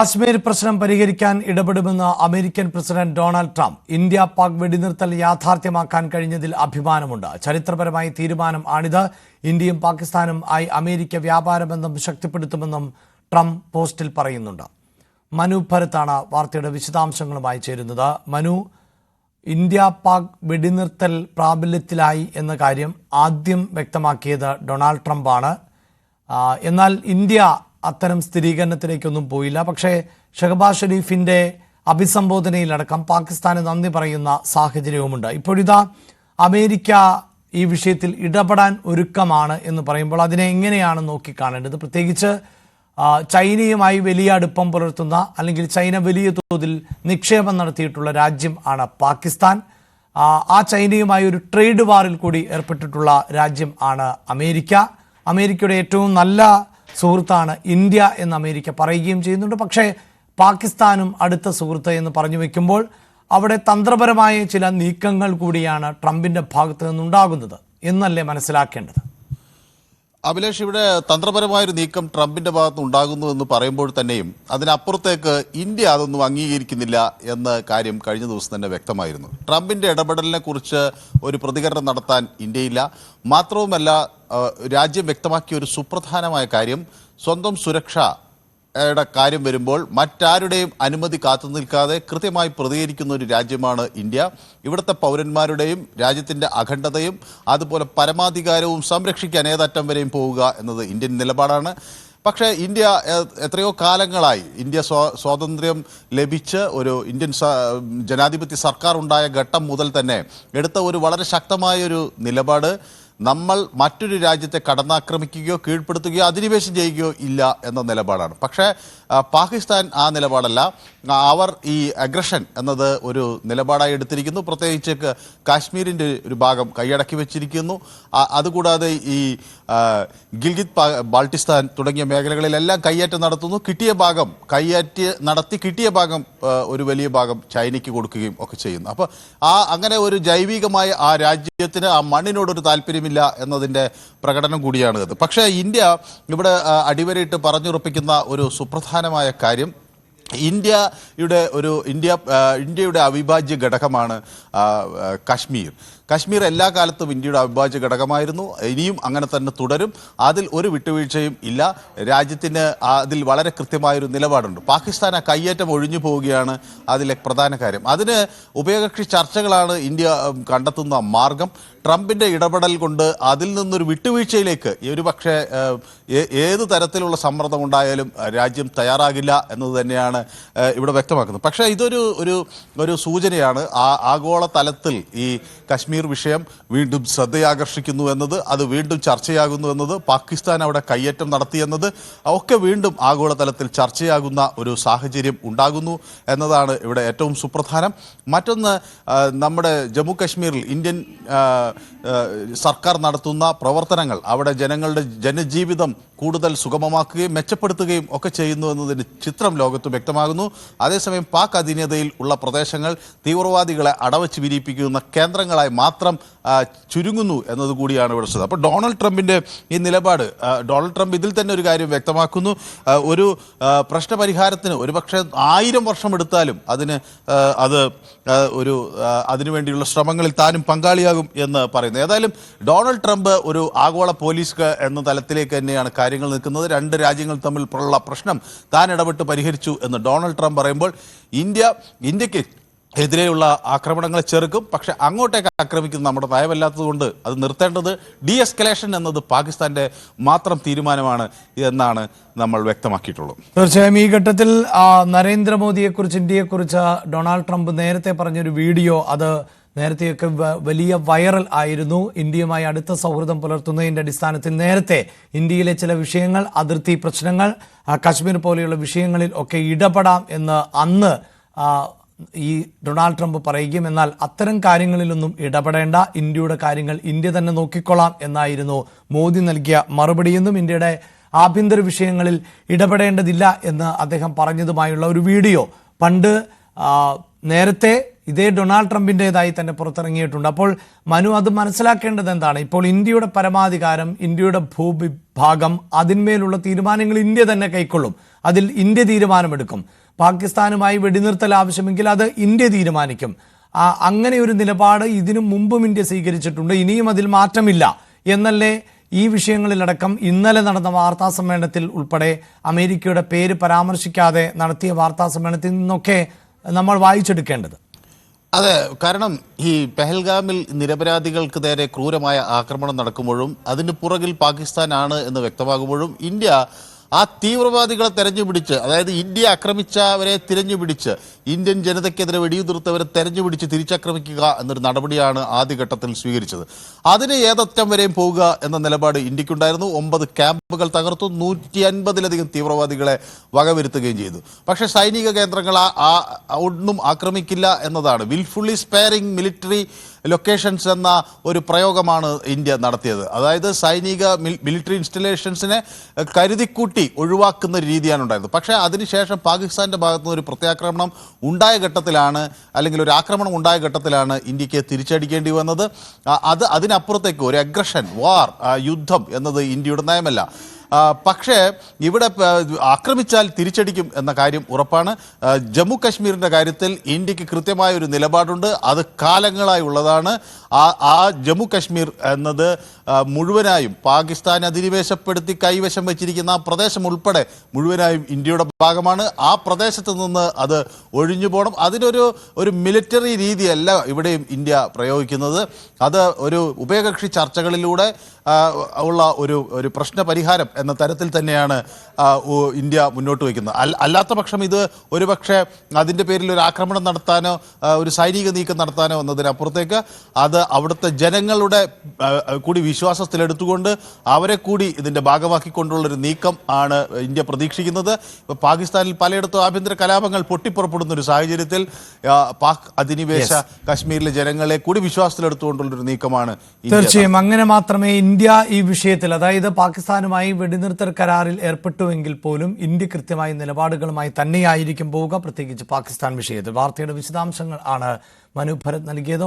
കാശ്മീർ പ്രശ്നം പരിഹരിക്കാൻ ഇടപെടുമെന്ന് American president Donald Trump. India Pak വെടിനിർത്തൽ യാഥാർത്ഥ്യമാക്കാൻ കഴിഞ്ഞതിൽ അഭിമാനമുണ്ട്. ചരിത്രപരമായ തീരുമാനം ആണിത്. ഇന്ത്യയും പാകിസ്ഥാനും ആയി അമേരിക്ക വ്യാപാര ബന്ധം ശക്തിപ്പെടുത്തുമെന്നും ട്രംപ് പോസ്റ്റിൽ പറയുന്നുണ്ട്. മനു ഭരത്താണ് വാർത്തയുടെ വിശദാംശങ്ങളുമായി ചേരുന്നത്. മനു, ഇന്ത്യ പാക് വെടിനിർത്തൽ പ്രാബല്യത്തിലായി എന്ന കാര്യം ആദ്യം വ്യക്തമാക്കിയത് ഡൊണാൾഡ് ട്രംപാണ്. എന്നാൽ ഇന്ത്യ അത്തരം സ്ഥിരീകരണത്തിലേക്കൊന്നും പോയില്ല. പക്ഷേ ഷഹബാസ് ഷെരീഫിന്റെ അഭിസംബോധനയിലടക്കം പാകിസ്ഥാന് നന്ദി പറയുന്ന സാഹചര്യവുമുണ്ട്. ഇപ്പോഴിതാ അമേരിക്ക ഈ വിഷയത്തിൽ ഇടപെടാൻ ഒരുക്കമാണ് എന്ന് പറയുമ്പോൾ അതിനെ എങ്ങനെയാണ് നോക്കിക്കാണേണ്ടത്? പ്രത്യേകിച്ച് ചൈനയുമായി വലിയ അടുപ്പം പുലർത്തുന്ന, അല്ലെങ്കിൽ ചൈന വലിയ തോതിൽ നിക്ഷേപം നടത്തിയിട്ടുള്ള രാജ്യം ആണ് പാകിസ്ഥാൻ. ആ ചൈനയുമായി ഒരു ട്രേഡ് വാറിൽ കൂടി ഏർപ്പെട്ടിട്ടുള്ള രാജ്യം ആണ് അമേരിക്ക. അമേരിക്കയുടെ ഏറ്റവും നല്ല സുഹൃത്താണ് ഇന്ത്യ എന്ന് അമേരിക്ക പറയുകയും ചെയ്യുന്നുണ്ട്. പക്ഷേ പാകിസ്ഥാനും അടുത്ത സുഹൃത്ത് എന്ന് പറഞ്ഞു വെക്കുമ്പോൾ അവിടെ തന്ത്രപരമായ ചില നീക്കങ്ങൾ കൂടിയാണ് ട്രംപിന്റെ ഭാഗത്ത് നിന്നുണ്ടാകുന്നത് എന്നല്ലേ മനസ്സിലാക്കേണ്ടത്? അഭിലാഷ്, ഇവിടെ തന്ത്രപരമായൊരു നീക്കം ട്രംപിന്റെ ഭാഗത്ത് ഉണ്ടാകുന്നു എന്ന് പറയുമ്പോൾ തന്നെയും അതിനപ്പുറത്തേക്ക് ഇന്ത്യ അതൊന്നും അംഗീകരിക്കുന്നില്ല എന്ന കാര്യം കഴിഞ്ഞ ദിവസം തന്നെ വ്യക്തമായിരുന്നു. ട്രംപിന്റെ ഇടപെടലിനെ കുറിച്ച് ഒരു പ്രതികരണം നടത്താൻ ഇന്ത്യയില്ല. മാത്രവുമല്ല, രാജ്യം വ്യക്തമാക്കിയ ഒരു സുപ്രധാനമായ കാര്യം, സ്വന്തം സുരക്ഷയുടെ കാര്യം വരുമ്പോൾ മറ്റാരുടെയും അനുമതി കാത്തു നിൽക്കാതെ കൃത്യമായി പ്രതികരിക്കുന്ന ഒരു രാജ്യമാണ് ഇന്ത്യ. ഇവിടുത്തെ പൗരന്മാരുടെയും രാജ്യത്തിൻ്റെ അഖണ്ഡതയും അതുപോലെ പരമാധികാരവും സംരക്ഷിക്കാൻ ഏതറ്റം വരെയും പോവുക എന്നത് ഇന്ത്യൻ നിലപാടാണ്. പക്ഷേ ഇന്ത്യ എത്രയോ കാലങ്ങളായി, ഇന്ത്യ സ്വാതന്ത്ര്യം ലഭിച്ച് ഒരു ഇന്ത്യൻ ജനാധിപത്യ സർക്കാർ ഉണ്ടായ ഘട്ടം മുതൽ തന്നെ എടുത്ത ഒരു വളരെ ശക്തമായൊരു നിലപാട്, നമ്മൾ മറ്റൊരു രാജ്യത്തെ കടന്നാക്രമിക്കുകയോ കീഴ്പ്പെടുത്തുകയോ അധിനിവേശം ചെയ്യുകയോ ഇല്ല എന്ന നിലപാടാണ്. പക്ഷേ പാകിസ്ഥാൻ ആ നിലപാടല്ല. അവർ ഈ അഗ്രഷൻ എന്നത് ഒരു നിലപാടായി എടുത്തിരിക്കുന്നു. പ്രത്യേകിച്ച് കാശ്മീരിൻ്റെ ഒരു ഭാഗം കൈയടക്കി വെച്ചിരിക്കുന്നു. അതുകൂടാതെ ഈ ഗിൽഗിത് ബാൾട്ടിസ്ഥാൻ തുടങ്ങിയ മേഖലകളിലെല്ലാം കയ്യേറ്റം നടത്തുന്നു. കിട്ടിയ ഭാഗം കിട്ടിയ ഭാഗം ഒരു വലിയ ഭാഗം ചൈനയ്ക്ക് കൊടുക്കുകയും ഒക്കെ ചെയ്യുന്നു. അപ്പോൾ അങ്ങനെ ഒരു ജൈവികമായ ആ രാജ്യത്തിന് ആ മണ്ണിനോടൊരു താല്പര്യമില്ല എന്നതിൻ്റെ പ്രകടനം കൂടിയാണ് ഇത്. പക്ഷേ ഇന്ത്യ ഇവിടെ അടിവരയിട്ട് പറഞ്ഞുറപ്പിക്കുന്ന ഒരു സുപ്രധാനമായ കാര്യം, ഇന്ത്യയുടെ അവിഭാജ്യ ഘടകമാണ് കാശ്മീർ എല്ലാ കാലത്തും ഇന്ത്യയുടെ അവിഭാജ്യ ഘടകമായിരുന്നു. ഇനിയും അങ്ങനെ തന്നെ തുടരും. അതിൽ ഒരു വിട്ടുവീഴ്ചയും ഇല്ല. രാജ്യത്തിന് അതിൽ വളരെ കൃത്യമായൊരു നിലപാടുണ്ട്. പാകിസ്ഥാൻ ആ കയ്യേറ്റം ഒഴിഞ്ഞു പോവുകയാണ് അതിലെ പ്രധാന കാര്യം. അതിന് ഉഭയകക്ഷി ചർച്ചകളാണ് ഇന്ത്യ കണ്ടെത്തുന്ന മാർഗം. ട്രംപിൻ്റെ ഇടപെടൽ കൊണ്ട് അതിൽ നിന്നൊരു വിട്ടുവീഴ്ചയിലേക്ക് ഒരു പക്ഷേ ഏത് തരത്തിലുള്ള സമ്മർദ്ദം ഉണ്ടായാലും രാജ്യം തയ്യാറാകില്ല എന്നത് തന്നെയാണ് ഇവിടെ വ്യക്തമാക്കുന്നത്. പക്ഷേ ഇതൊരു സൂചനയാണ്. ആഗോള തലത്തിൽ ഈ കശ്മീർ വിഷയം വീണ്ടും ശ്രദ്ധയാകർഷിക്കുന്നു എന്നത്, അത് വീണ്ടും ചർച്ചയാകുന്നു എന്നത്, പാകിസ്ഥാൻ അവിടെ കയ്യേറ്റം നടത്തിയെന്നത് ഒക്കെ വീണ്ടും ആഗോളതലത്തിൽ ചർച്ചയാകുന്ന ഒരു സാഹചര്യം ഉണ്ടാകുന്നു എന്നതാണ് ഇവിടെ ഏറ്റവും സുപ്രധാനം. മറ്റൊന്ന്, നമ്മുടെ ജമ്മു കശ്മീരിൽ ഇന്ത്യൻ സർക്കാർ നടത്തുന്ന പ്രവർത്തനങ്ങൾ അവിടെ ജനങ്ങളുടെ ജനജീവിതം കൂടുതൽ സുഗമമാക്കുകയും മെച്ചപ്പെടുത്തുകയും ഒക്കെ ചെയ്യുന്നു എന്നതിന് ചിത്രം ലോകത്ത് വ്യക്തമാകുന്നു. അതേസമയം പാക് അധീനതയിൽ ഉള്ള പ്രദേശങ്ങൾ തീവ്രവാദികളെ അടവച്ച് വിരിയിപ്പിക്കുന്ന കേന്ദ്രങ്ങളായി മാത്രം ചുരുങ്ങുന്നു എന്നതുകൂടിയാണ് ഇവിടെ ശ്രദ്ധ. അപ്പോൾ ഡൊണാൾഡ് ട്രംപിൻ്റെ ഈ നിലപാട്, ഡൊണാൾഡ് ട്രംപ് ഇതിൽ തന്നെ ഒരു കാര്യം വ്യക്തമാക്കുന്നു. ഒരു പ്രശ്നപരിഹാരത്തിന് ഒരുപക്ഷെ 1000 വർഷം എടുത്താലും അതിനുവേണ്ടിയുള്ള ശ്രമങ്ങളിൽ താനും പങ്കാളിയാകും എന്ന് പറയുന്നു. ഏതായാലും ഡൊണാൾഡ് ട്രംപ് ഒരു ആഗോള പോലീസ് എന്ന തലത്തിലേക്ക് തന്നെയാണ് കാര്യങ്ങൾ നിൽക്കുന്നത്. രണ്ട് രാജ്യങ്ങൾ തമ്മിലുള്ള പ്രശ്നം താൻ ഇടപെട്ട് പരിഹരിച്ചു എന്ന് ഡൊണാൾഡ് ട്രംപ് പറയുമ്പോൾ ഇന്ത്യക്ക് എതിരെയുള്ള ആക്രമണങ്ങളെ ചെറുക്കും. പക്ഷെ അങ്ങോട്ടേക്ക് ആക്രമിക്കുന്നത് നമ്മുടെ നയമല്ലാത്തതുകൊണ്ട് അത് നിർത്തേണ്ടത് ഡീഎസ്കലേഷൻ എന്നത് പാകിസ്ഥാന്റെ മാത്രം തീരുമാനമാണ് എന്നാണ് നമ്മൾ വ്യക്തമാക്കിയിട്ടുള്ളത്. തീർച്ചയായും ഈ ഘട്ടത്തിൽ നരേന്ദ്രമോദിയെക്കുറിച്ച്, ഇന്ത്യയെക്കുറിച്ച് ഡൊണാൾഡ് ട്രംപ് നേരത്തെ പറഞ്ഞൊരു വീഡിയോ, അത് നേരത്തെയൊക്കെ വലിയ വൈറൽ ആയിരുന്നു. ഇന്ത്യയുമായി അടുത്ത സൗഹൃദം പുലർത്തുന്നതിൻ്റെ അടിസ്ഥാനത്തിൽ നേരത്തെ ഇന്ത്യയിലെ ചില വിഷയങ്ങൾ, അതിർത്തി പ്രശ്നങ്ങൾ, കശ്മീർ പോലെയുള്ള വിഷയങ്ങളിൽ ഒക്കെ ഇടപെടാം എന്ന് അന്ന് ഈ ഡൊണാൾഡ് ട്രംപ് പറയുകയും, എന്നാൽ അത്തരം കാര്യങ്ങളിലൊന്നും ഇടപെടേണ്ട, ഇന്ത്യയുടെ കാര്യങ്ങൾ ഇന്ത്യ തന്നെ നോക്കിക്കൊള്ളാം എന്നായിരുന്നു മോദി നൽകിയ മറുപടിയെന്നും ഇന്ത്യയുടെ ആഭ്യന്തര വിഷയങ്ങളിൽ ഇടപെടേണ്ടതില്ല എന്ന് അദ്ദേഹം പറഞ്ഞതുമായുള്ള ഒരു വീഡിയോ പണ്ട് നേരത്തെ ഇതേ ഡൊണാൾഡ് ട്രംപിൻ്റെതായി തന്നെ പുറത്തിറങ്ങിയിട്ടുണ്ട്. അപ്പോൾ മനു, അത് മനസ്സിലാക്കേണ്ടത് എന്താണ്? ഇപ്പോൾ ഇന്ത്യയുടെ പരമാധികാരം, ഇന്ത്യയുടെ ഭൂവിഭാഗം, അതിന്മേലുള്ള തീരുമാനങ്ങൾ ഇന്ത്യ തന്നെ കൈക്കൊള്ളും. അതിൽ ഇന്ത്യ തീരുമാനമെടുക്കും. പാകിസ്ഥാനുമായി വെടിനിർത്തൽ ആവശ്യമെങ്കിൽ അത് ഇന്ത്യ തീരുമാനിക്കും. അങ്ങനെ ഒരു നിലപാട് ഇതിനു മുമ്പും ഇന്ത്യ സ്വീകരിച്ചിട്ടുണ്ട്. ഇനിയും അതിൽ മാറ്റമില്ല എന്നല്ലേ ഈ വിഷയങ്ങളിലടക്കം ഇന്നലെ നടന്ന വാർത്താ സമ്മേളനത്തിൽ ഉൾപ്പെടെ അമേരിക്കയുടെ പേര് പരാമർശിക്കാതെ നടത്തിയ വാർത്താ സമ്മേളനത്തിൽ നിന്നൊക്കെ നമ്മൾ വായിച്ചെടുക്കേണ്ടത്? അതെ, കാരണം ഈ പെഹൽഗാമിൽ നിരപരാധികൾക്ക് നേരെ ക്രൂരമായ ആക്രമണം നടക്കുമ്പോഴും അതിന് പുറകിൽ പാകിസ്ഥാനാണ് എന്ന് വ്യക്തമാകുമ്പോഴും ഇന്ത്യ ആ തീവ്രവാദികളെ തെരഞ്ഞുപിടിച്ച്, അതായത് ഇന്ത്യ ആക്രമിച്ചവരെ തിരഞ്ഞുപിടിച്ച് ഇന്ത്യൻ ജനതയ്ക്കെതിരെ വെടിയുതിർത്തവരെ തെരഞ്ഞുപിടിച്ച് തിരിച്ചാക്രമിക്കുക എന്നൊരു നടപടിയാണ് ആദ്യഘട്ടത്തിൽ സ്വീകരിച്ചത്. അതിന് ഏതറ്റം വരെയും പോവുക എന്ന നിലപാട് ഇന്ത്യക്കുണ്ടായിരുന്നു. 9 ക്യാമ്പുകൾ തകർത്തു, 150-ലധികം തീവ്രവാദികളെ വകവരുത്തുകയും ചെയ്തു. പക്ഷേ സൈനിക കേന്ദ്രങ്ങൾ ഒന്നും ആക്രമിക്കില്ല എന്നതാണ്. വിൽഫുള്ളി സ്പെയറിംഗ് മിലിറ്ററി ലൊക്കേഷൻസ് എന്ന ഒരു പ്രയോഗമാണ് ഇന്ത്യ നടത്തിയത്. അതായത് സൈനിക മിലിറ്ററി ഇൻസ്റ്റലേഷൻസിനെ കരുതിക്കൂട്ടി ഒഴിവാക്കുന്ന ഒരു രീതിയാണ് ഉണ്ടായത്. പക്ഷേ അതിനുശേഷം പാകിസ്ഥാന്റെ ഭാഗത്തുനിന്ന് ഒരു പ്രത്യാക്രമണം ഉണ്ടായ ഘട്ടത്തിലാണ്, അല്ലെങ്കിൽ ഒരു ആക്രമണം ഉണ്ടായ ഘട്ടത്തിലാണ് ഇന്ത്യക്ക് തിരിച്ചടിക്കേണ്ടി വന്നത്. അതിനപ്പുറത്തേക്ക് ഒരു അഗ്രഷൻ, വാർ, യുദ്ധം എന്നത് ഇന്ത്യയുടെ നയമല്ല. പക്ഷേ ഇവിടെ ആക്രമിച്ചാൽ തിരിച്ചടിക്കും എന്ന കാര്യം ഉറപ്പാണ്. ജമ്മു കശ്മീരിൻ്റെ കാര്യത്തിൽ ഇന്ത്യക്ക് കൃത്യമായ ഒരു നിലപാടുണ്ട്. അത് കാലങ്ങളായി ഉള്ളതാണ്. ആ ജമ്മു കശ്മീർ എന്നത് മുഴുവനായും പാകിസ്ഥാൻ അധിനിവേശപ്പെടുത്തി കൈവശം വെച്ചിരിക്കുന്ന ആ പ്രദേശം ഉൾപ്പെടെ മുഴുവനായും ഇന്ത്യയുടെ ഭാഗമാണ്. ആ പ്രദേശത്ത് നിന്ന് അത് ഒഴിഞ്ഞു പോകണം. അതിനൊരു മിലിറ്ററി രീതിയല്ല ഇവിടെയും ഇന്ത്യ പ്രയോഗിക്കുന്നത്. അത് ഒരു ഉഭയകക്ഷി ചർച്ചകളിലൂടെ ഉള്ള ഒരു പ്രശ്ന പരിഹാരം എന്ന തരത്തിൽ തന്നെയാണ് ഇന്ത്യ മുന്നോട്ട് വയ്ക്കുന്നത്. അല്ലാത്ത പക്ഷം ഇത് ഒരുപക്ഷെ അതിൻ്റെ പേരിൽ ഒരു ആക്രമണം നടത്താനോ ഒരു സൈനിക നീക്കം നടത്താനോ എന്നതിനപ്പുറത്തേക്ക് അത് അവിടുത്തെ ജനങ്ങളുടെ കൂടി വിശ്വാസത്തിലെടുത്തുകൊണ്ട് അവരെ കൂടി ഇതിൻ്റെ ഭാഗമാക്കിക്കൊണ്ടുള്ളൊരു നീക്കം ആണ് ഇന്ത്യ പ്രതീക്ഷിക്കുന്നത്. പാകിസ്ഥാനിൽ പലയിടത്തും ആഭ്യന്തര കലാപങ്ങൾ പൊട്ടിപ്പുറപ്പെടുന്ന ഒരു സാഹചര്യത്തിൽ പാക് അധിനിവേശ കശ്മീരിലെ ജനങ്ങളെ കൂടി വിശ്വാസത്തിലെടുത്തുകൊണ്ടുള്ളൊരു നീക്കമാണ്. തീർച്ചയായും അങ്ങനെ മാത്രമേ ഇന്ത്യ ഈ വിഷയത്തിൽ, അതായത് പാകിസ്ഥാനുമായി വെടിനിർത്തൽ കരാറിൽ ഏർപ്പെട്ടുവെങ്കിൽ പോലും ഇന്ത്യ കൃത്യമായ നിലപാടുകളുമായി തന്നെയായിരിക്കും പോവുക, പ്രത്യേകിച്ച് പാകിസ്ഥാൻ വിഷയത്തിൽ. വാർത്തയുടെ വിശദാംശങ്ങൾ ആണ് മനു ഭരത് നൽകിയത്.